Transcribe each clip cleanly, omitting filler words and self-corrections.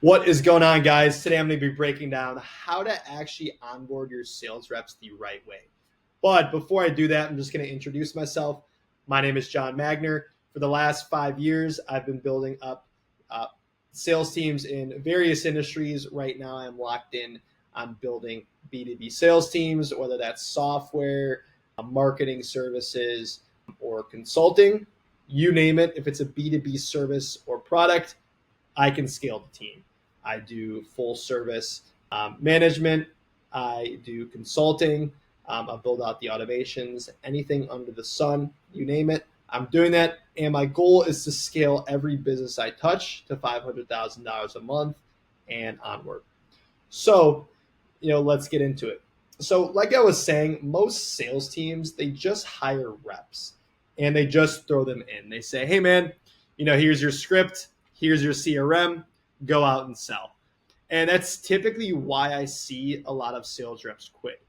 What is going on, guys? Today I'm going to be breaking down how to actually onboard your sales reps the right way. But before I do that, I'm just going to introduce myself. My name is John Magner. For the last 5 years, I've been building up uh, sales teams in various industries. Right now, I'm locked in on building B2B sales teams, whether that's software, marketing services, or consulting. You name it. If it's a B2B service or product, I can scale the team. I do full service management. I do consulting. I build out the automations, anything under the sun, you name it. I'm doing that. And my goal is to scale every business I touch to $500,000 a month and onward. So, let's get into it. So, like I was saying, most sales teams, they just hire reps and they just throw them in. They say, hey, man, here's your script, here's your CRM, go out and sell. And that's typically why I see a lot of sales reps quit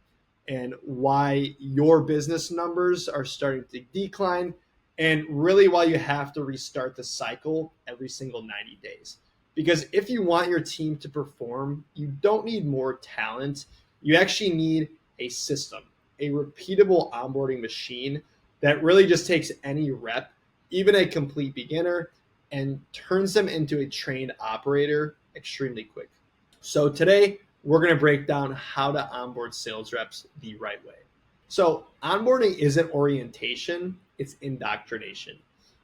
and why your business numbers are starting to decline, and really why you have to restart the cycle every single 90 days. Because if you want your team to perform, you don't need more talent. You actually need a system, a repeatable onboarding machine that really just takes any rep, even a complete beginner, and turns them into a trained operator extremely quick. So today, we're going to break down how to onboard sales reps the right way. So onboarding isn't orientation, it's indoctrination.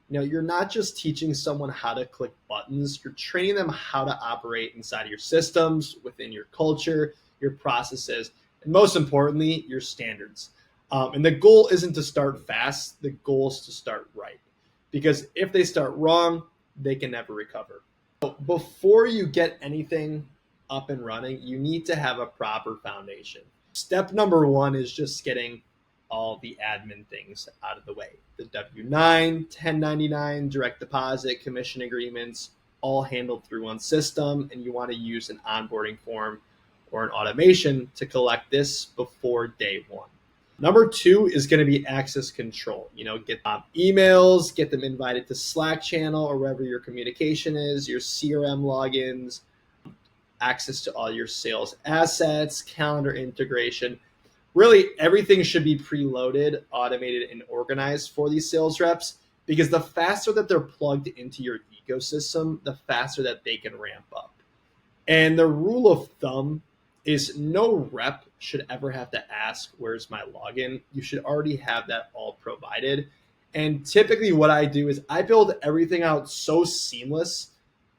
You're not just teaching someone how to click buttons, you're training them how to operate inside of your systems, within your culture, your processes, and most importantly, your standards. And the goal isn't to start fast, the goal is to start right. Because if they start wrong, they can never recover. So before you get anything up and running, you need to have a proper foundation. Step number one is just getting all the admin things out of the way. The W-9, 1099, direct deposit, commission agreements, all handled through one system, and you want to use an onboarding form or an automation to collect this before day one. Number two is going to be access control. Get emails, get them invited to Slack channel or wherever your communication is, your CRM logins, access to all your sales assets, calendar integration. Really, everything should be preloaded, automated, and organized for these sales reps, because the faster that they're plugged into your ecosystem, the faster that they can ramp up. And the rule of thumb is no rep should ever have to ask, where's my login? You should already have that all provided. And typically what I do is I build everything out so seamless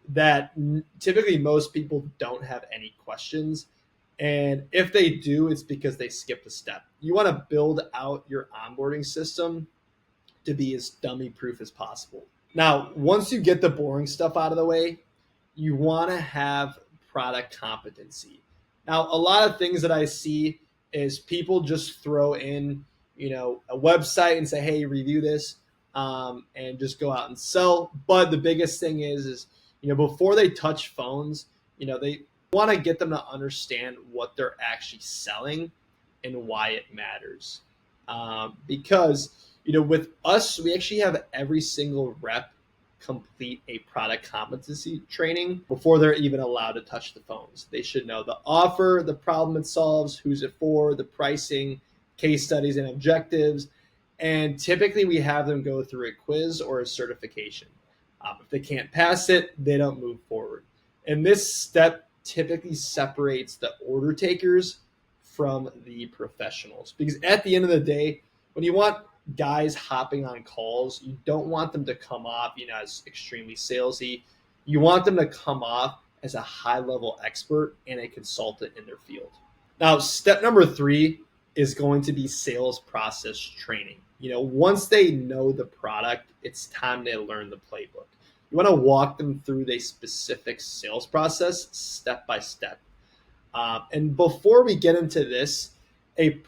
that typically most people don't have any questions. And if they do, it's because they skipped a step. You want to build out your onboarding system to be as dummy proof as possible. Now, once you get the boring stuff out of the way, you want to have product competency. Now, a lot of things that I see is people just throw in, a website and say, hey, review this, and just go out and sell. But the biggest thing is, before they touch phones, they want to get them to understand what they're actually selling and why it matters. Because, with us, we actually have every single rep complete a product competency training before they're even allowed to touch the phones. They should know the offer, the problem it solves, who's it for, the pricing, case studies, and objectives. And typically we have them go through a quiz or a certification. If they can't pass it, they don't move forward. And this step typically separates the order takers from the professionals. Because at the end of the day, when you want guys hopping on calls, you don't want them to come off, as extremely salesy. You want them to come off as a high-level expert and a consultant in their field. Now, step number three is going to be sales process training. Once they know the product, it's time to learn the playbook. You want to walk them through the specific sales process step by step. And before we get into this, a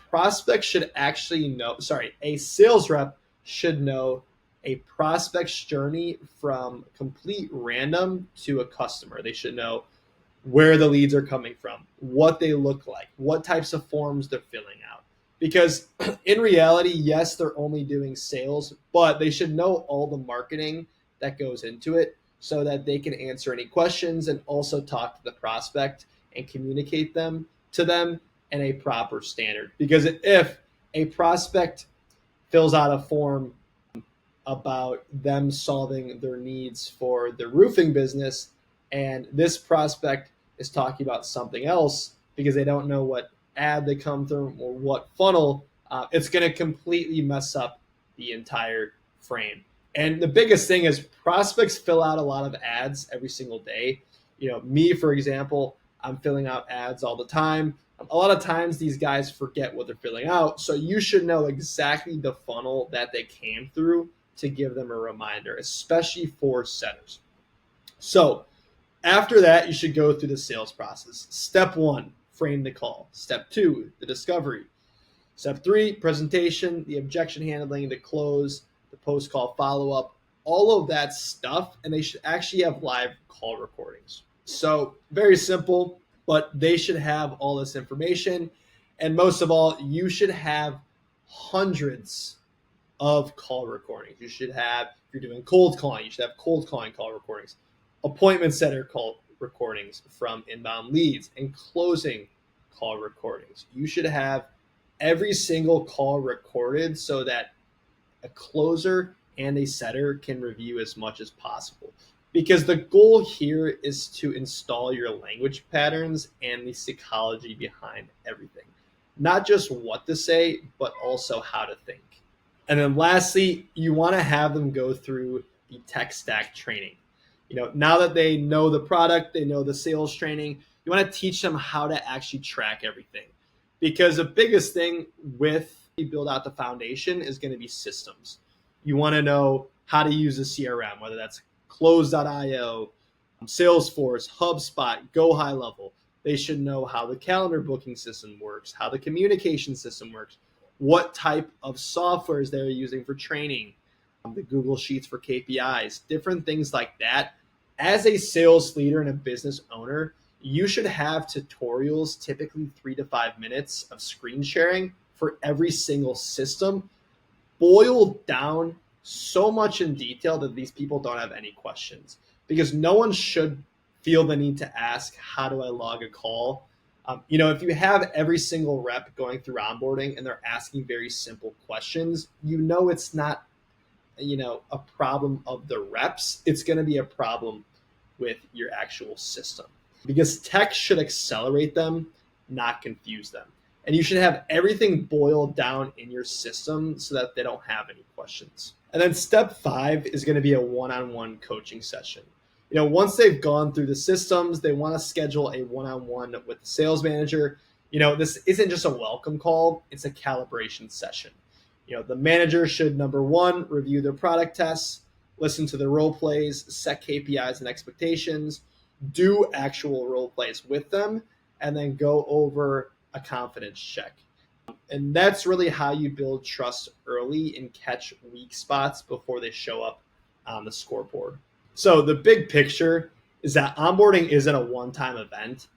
sales rep should know a prospect's journey from complete random to a customer. They should know where the leads are coming from, what they look like, what types of forms they're filling out. Because in reality, yes, they're only doing sales, but they should know all the marketing that goes into it. so that they can answer any questions and also talk to the prospect and communicate them to them in a proper standard. Because if a prospect fills out a form about them solving their needs for their roofing business, and this prospect is talking about something else because they don't know what ad they come through or what funnel, it's going to completely mess up the entire frame. And the biggest thing is prospects fill out a lot of ads every single day. Me, for example, I'm filling out ads all the time. A lot of times these guys forget what they're filling out. So you should know exactly the funnel that they came through to give them a reminder, especially for setters. So after that, you should go through the sales process. Step 1, frame the call. Step 2, the discovery. Step 3, presentation, the objection handling, the close, the post-call follow-up, all of that stuff. And they should actually have live call recordings. So very simple, but they should have all this information. And most of all, you should have hundreds of call recordings. You should have, if you're doing cold calling, you should have cold calling call recordings, appointment setter call recordings from inbound leads, and closing call recordings. You should have every single call recorded so that a closer and a setter can review as much as possible. Because the goal here is to install your language patterns and the psychology behind everything. Not just what to say, but also how to think. And then lastly, you want to have them go through the tech stack training. Now that they know the product, they know the sales training, you want to teach them how to actually track everything. Because the biggest thing with you build out the foundation is going to be systems. You want to know how to use a CRM, whether that's Close.io, Salesforce, HubSpot, Go High Level. They should know how the calendar booking system works, how the communication system works, what type of softwares they're using for training, the Google Sheets for KPIs, different things like that. As a sales leader and a business owner, you should have tutorials, typically 3 to 5 minutes of screen sharing for every single system, boiled down so much in detail that these people don't have any questions. Because no one should feel the need to ask, how do I log a call? If you have every single rep going through onboarding and they're asking very simple questions, it's not, a problem of the reps. It's going to be a problem with your actual system, because tech should accelerate them, not confuse them. And you should have everything boiled down in your system so that they don't have any questions. And then step 5 is going to be a one-on-one coaching session. Once they've gone through the systems, they want to schedule a one-on-one with the sales manager. This isn't just a welcome call, it's a calibration session. The manager should, number 1, review their product tests, listen to the role plays, set KPIs and expectations, do actual role plays with them, and then go over a confidence check. And that's really how you build trust early and catch weak spots before they show up on the scoreboard. So the big picture is that onboarding isn't a one-time event.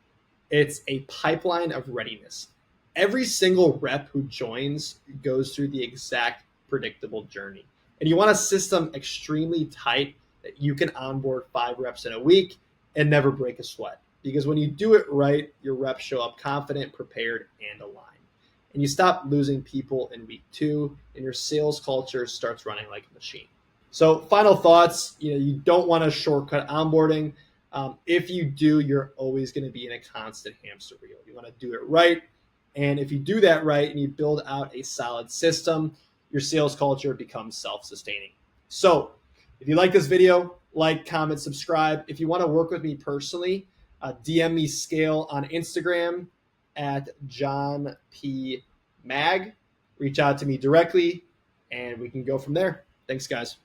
It's a pipeline of readiness. Every single rep who joins goes through the exact predictable journey. And you want a system extremely tight that you can onboard 5 reps in a week and never break a sweat. Because when you do it right, your reps show up confident, prepared, and aligned. And you stop losing people in week 2, and your sales culture starts running like a machine. So final thoughts, you don't want to shortcut onboarding. If you do, you're always going to be in a constant hamster wheel. You want to do it right. And if you do that right and you build out a solid system, your sales culture becomes self-sustaining. So if you like this video, like, comment, subscribe. If you want to work with me personally, DM me Scale on Instagram at John P. Mag. Reach out to me directly and we can go from there. Thanks, guys.